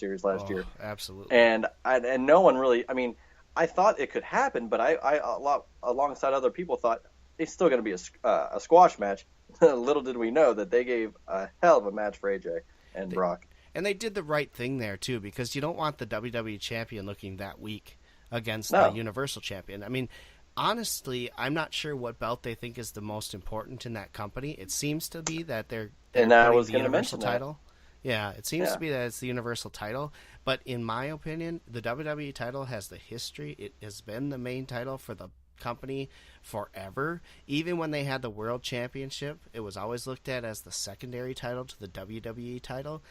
Series last year, Absolutely. and no one really. I mean, I thought it could happen, but I a lot alongside other people thought it's still going to be a squash match. Little did we know that they gave a hell of a match for AJ and They, Brock. and they did the right thing there too, because you don't want the WWE champion looking that weak against the No, Universal champion. I mean, honestly, I'm not sure what belt they think is the most important in that company. It seems to be that they're and I putting was the going to Universal mention that. title. Yeah, it seems Yeah. to be that it's the Universal title, but in my opinion, the WWE title has the history. It has been the main title for the company forever. Even when they had the World Championship, it was always looked at as the secondary title to the WWE title.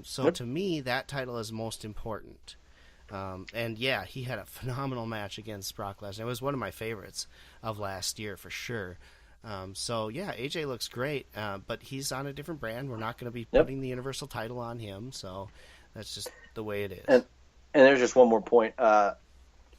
So Yep. to me, that title is most important. And yeah, he had a phenomenal match against Brock Lesnar. It was one of my favorites of last year for sure. So yeah, AJ looks great, but he's on a different brand. We're not going to be Yep. putting the Universal title on him, so that's just the way it And is. and there's just one more point.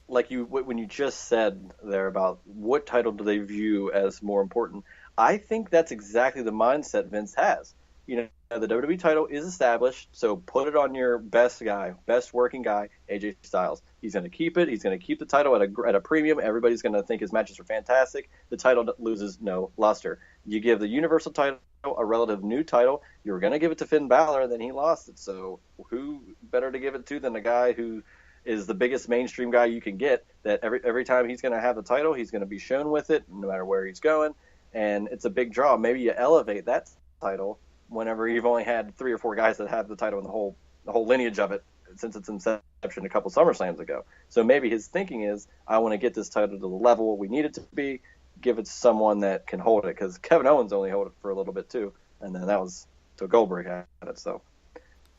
Like when you just said there about what title do they view as more important, I think that's exactly the mindset Vince has. You know, the WWE title is established, so put it on your best guy, best working guy, AJ Styles. He's going to keep it. He's going to keep the title at a premium. Everybody's going to think his matches are fantastic. The title loses no luster. You give the Universal title a relative new title. You were going to give it to Finn Balor, and then he lost it. So who better to give it to than a guy who is the biggest mainstream guy you can get, that every time he's going to have the title, he's going to be shown with it no matter where he's going, and it's a big draw. Maybe you elevate that title whenever you've only had 3 or 4 guys that have the title in the whole lineage of it since its inception a couple SummerSlams ago. So maybe his thinking is, I want to get this title to the level we need it to be, give it to someone that can hold it, because Kevin Owens only held it for a little bit too, and then that was till Goldberg had it. So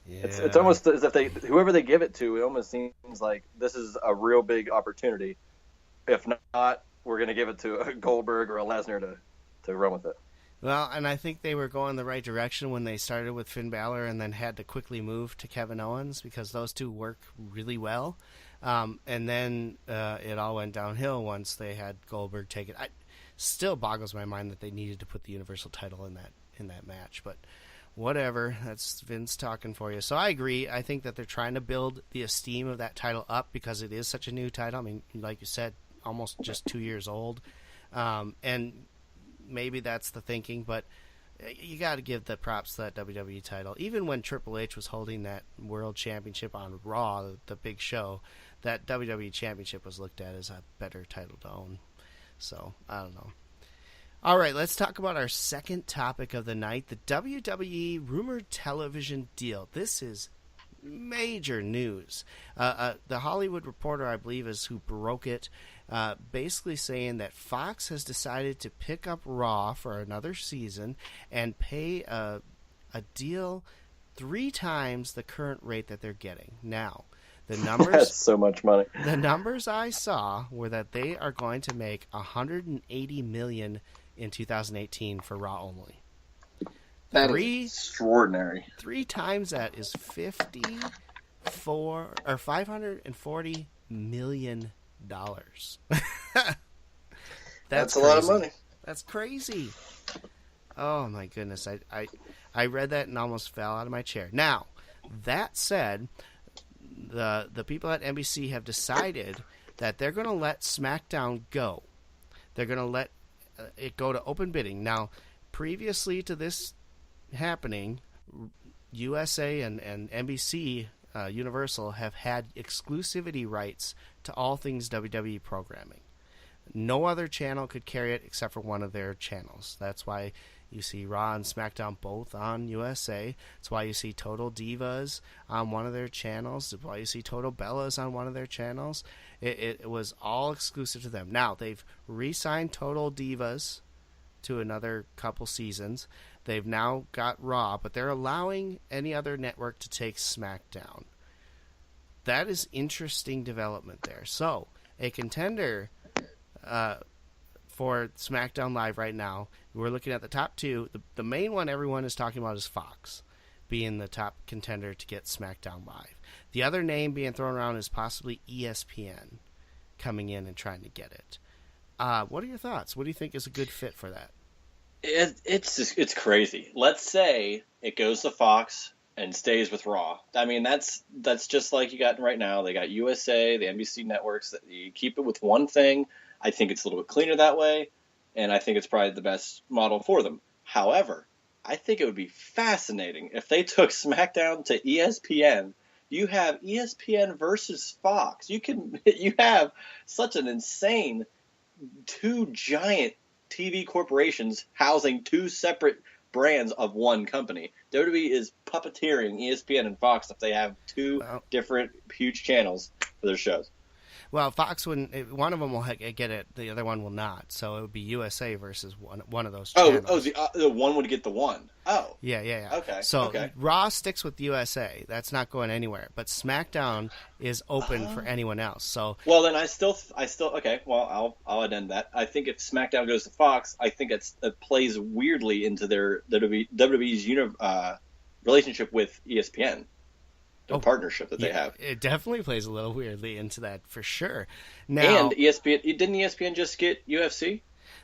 it's Yeah. almost as if whoever they give it to, it almost seems like this is a real big opportunity. If not, we're going to give it to a Goldberg or a Lesnar to run with it. Well, and I think they were going the right direction when they started with Finn Balor and then had to quickly move to Kevin Owens because those two work really well. And then it all went downhill once they had Goldberg take it. Still boggles my mind that they needed to put the Universal title in that match, but whatever. That's Vince talking for you. So I agree. I think that they're trying to build the esteem of that title up because it is such a new title. I mean, like you said, almost just 2 years old, and maybe that's the thinking, but you got to give the props to that WWE title. Even when Triple H was holding that World Championship on Raw, the big show, that WWE Championship was looked at as a better title to own. So, I don't know. All right, let's talk about our second topic of the night, the WWE rumored television deal. This is major news. The Hollywood Reporter, I believe, is who broke it, basically saying that Fox has decided to pick up Raw for another season and pay a deal 3 times the current rate that they're getting. Now, the That's numbers so much money. the numbers I saw were that they are going to make $180 million in 2018 for Raw only. That Three is extraordinary. 3 times that is 540 million dollars. That's a crazy. lot of money. That's crazy. Oh my goodness! I read that and almost fell out of my chair. Now, that said, the people at NBC have decided that they're going to let SmackDown go. They're going to let it go to open bidding. Now, previously to this happening, USA and NBC Universal have had exclusivity rights to all things WWE programming. No other channel could carry it except for one of their channels. That's why you see Raw and SmackDown both on USA. That's why you see Total Divas on one of their channels. That's why you see Total Bellas on one of their channels. It was all exclusive to them. Now, they've re-signed Total Divas to another couple seasons. They've now got Raw, but they're allowing any other network to take SmackDown. That is interesting development there. So, a contender for SmackDown Live right now, we're looking at the top 2. The main one everyone is talking about is Fox being the top contender to get SmackDown Live. The other name being thrown around is possibly ESPN coming in and trying to get it. What are your thoughts? What do you think is a good fit for that? It's crazy. Let's say it goes to Fox and stays with Raw. I mean, that's just like you got right now. They got USA, the NBC networks. That you keep it with one thing. I think it's a little bit cleaner that way, and I think it's probably the best model for them. However, I think it would be fascinating if they took SmackDown to ESPN. You have ESPN versus Fox. You have such an insane two giant TV corporations housing two separate brands of one company. WWE is puppeteering ESPN and Fox if they have two different huge channels for their shows. Well, Fox wouldn't. One of them will get it. The other one will not. So it would be USA versus one of those channels. The one would get the one. Oh. Yeah. Okay. So Raw sticks with USA. That's not going anywhere. But SmackDown is open for anyone else. So. Well, then I still okay. Well, I'll amend that. I think if SmackDown goes to Fox, I think it plays weirdly into their WWE's relationship with ESPN. The partnership that they have. It definitely plays a little weirdly into that for sure. Now, and ESPN, didn't ESPN just get UFC?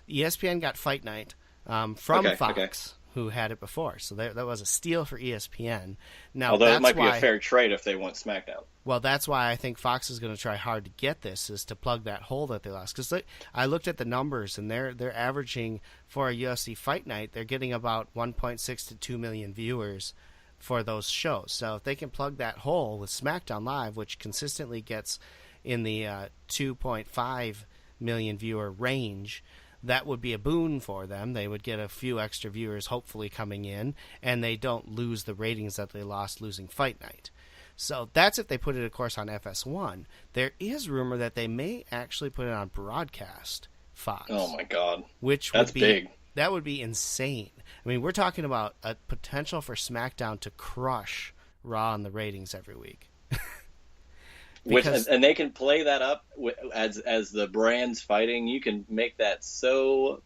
ESPN got Fight Night from Fox, who had it before. So that was a steal for ESPN. Now, although it might be a fair trade if they want SmackDown. Well, that's why I think Fox is going to try hard to get this, is to plug that hole that they lost. Because I looked at the numbers, and they're averaging for a UFC Fight Night, they're getting about 1.6 to 2 million viewers for those shows. So if they can plug that hole with SmackDown Live, which consistently gets in the 2.5 million viewer range, that would be a boon for them. They would get a few extra viewers hopefully coming in, and they don't lose the ratings that they lost losing Fight Night. So that's if they put it, of course, on FS1. There is rumor that they may actually put it on broadcast Fox. Oh my God. That's big. That would be insane. I mean, we're talking about a potential for SmackDown to crush Raw in the ratings every week. And they can play that up as the brands fighting. You can make that so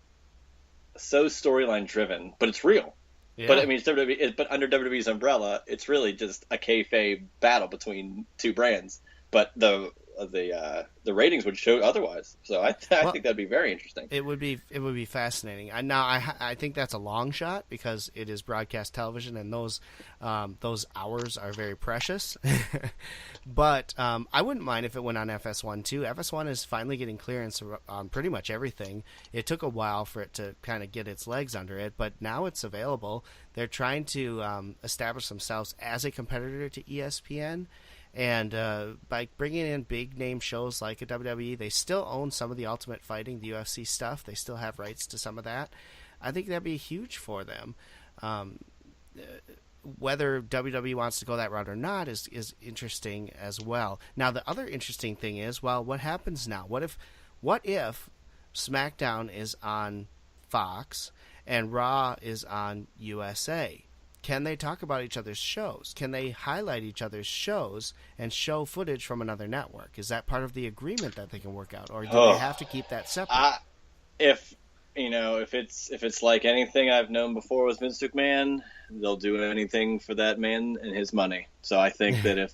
storyline driven, but it's real. Yeah. But I mean, it's WWE. But under WWE's umbrella, it's really just a kayfabe battle between two brands. But the ratings would show otherwise. So I think that'd be very interesting. It would be fascinating. I think that's a long shot because it is broadcast television, and those hours are very precious. But I wouldn't mind if it went on FS1 too. FS1 is finally getting clearance on pretty much everything. It took a while for it to kind of get its legs under it, but now it's available. They're trying to establish themselves as a competitor to ESPN. And by bringing in big-name shows like a WWE, they still own some of the Ultimate Fighting, the UFC stuff. They still have rights to some of that. I think that'd be huge for them. Whether WWE wants to go that route or not is interesting as well. Now, the other interesting thing is, well, what happens now? What if SmackDown is on Fox and Raw is on USA? Can they talk about each other's shows? Can they highlight each other's shows and show footage from another network? Is that part of the agreement that they can work out, or do they have to keep that separate? If it's like anything I've known before with Vince McMahon, they'll do anything for that man and his money. So I think that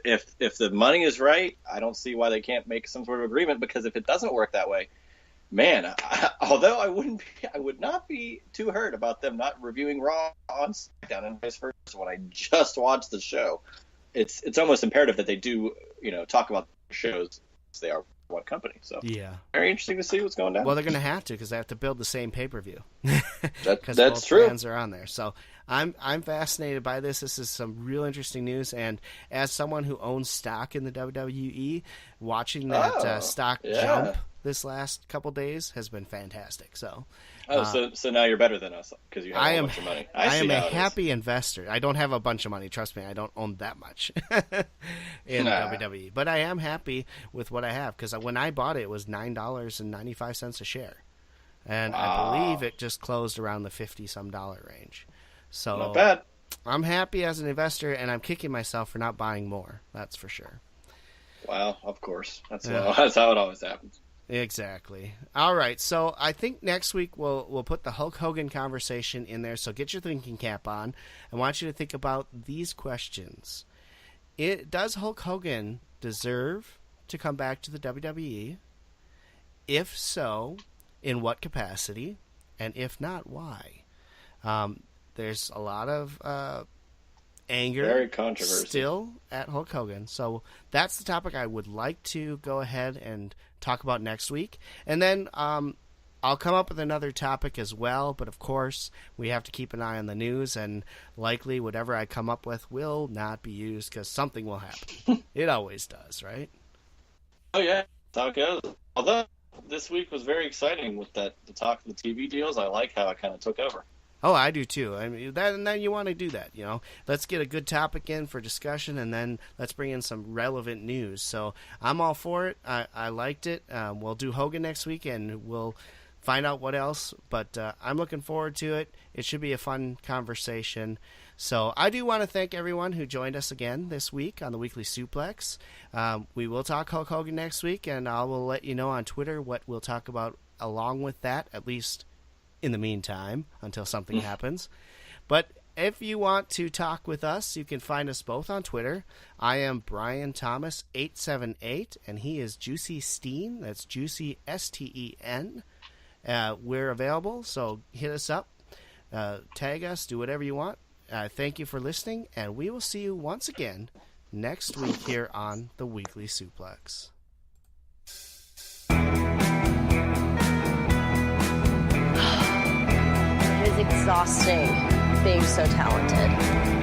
if the money is right, I don't see why they can't make some sort of agreement. Because if it doesn't work that way, man, although I would not be too hurt about them not reviewing Raw on SmackDown and vice versa when I just watched the show. It's almost imperative that they do, talk about the shows as they are one company. So yeah, very interesting to see what's going down. Well, they're going to have to, because they have to build the same pay-per-view. That's both true. Brands are on there, so I'm fascinated by this. This is some real interesting news, and as someone who owns stock in the WWE, watching that stock jump this last couple days has been fantastic. So, so now you're better than us because you have a bunch of money. I am a happy investor. I don't have a bunch of money. Trust me, I don't own that much in WWE, but I am happy with what I have, because when I bought it, it was $9.95 a share, and I believe it just closed around the $50-some range. So not bad. I'm happy as an investor, and I'm kicking myself for not buying more. That's for sure. Well, of course. That's how it always happens. Exactly. All right. So I think next week we'll put the Hulk Hogan conversation in there. So get your thinking cap on. I want you to think about these questions. Does Hulk Hogan deserve to come back to the WWE? If so, in what capacity? And if not, why? There's a lot of anger Very controversial. still at Hulk Hogan. So that's the topic I would like to go ahead and talk about next week. And then I'll come up with another topic as well, but of course, we have to keep an eye on the news, and likely whatever I come up with will not be used because something will happen. It always does, right? Oh, yeah. That's how it goes. Although, this week was very exciting with the talk of the TV deals. I like how it kind of took over. Oh, I do too. I mean, and then you want to do that, Let's get a good topic in for discussion, and then let's bring in some relevant news. So I'm all for it. I liked it. We'll do Hogan next week, and we'll find out what else. But I'm looking forward to it. It should be a fun conversation. So I do want to thank everyone who joined us again this week on the Weekly Suplex. We will talk Hulk Hogan next week, and I will let you know on Twitter what we'll talk about along with that, at least in the meantime, until something happens. But if you want to talk with us, you can find us both on Twitter. I am Brian Thomas 878, and he is Juicy Steen. That's Juicy Steen. We're available, so hit us up, tag us, do whatever you want. Thank you for listening, and we will see you once again next week here on the Weekly Suplex. It is exhausting being so talented.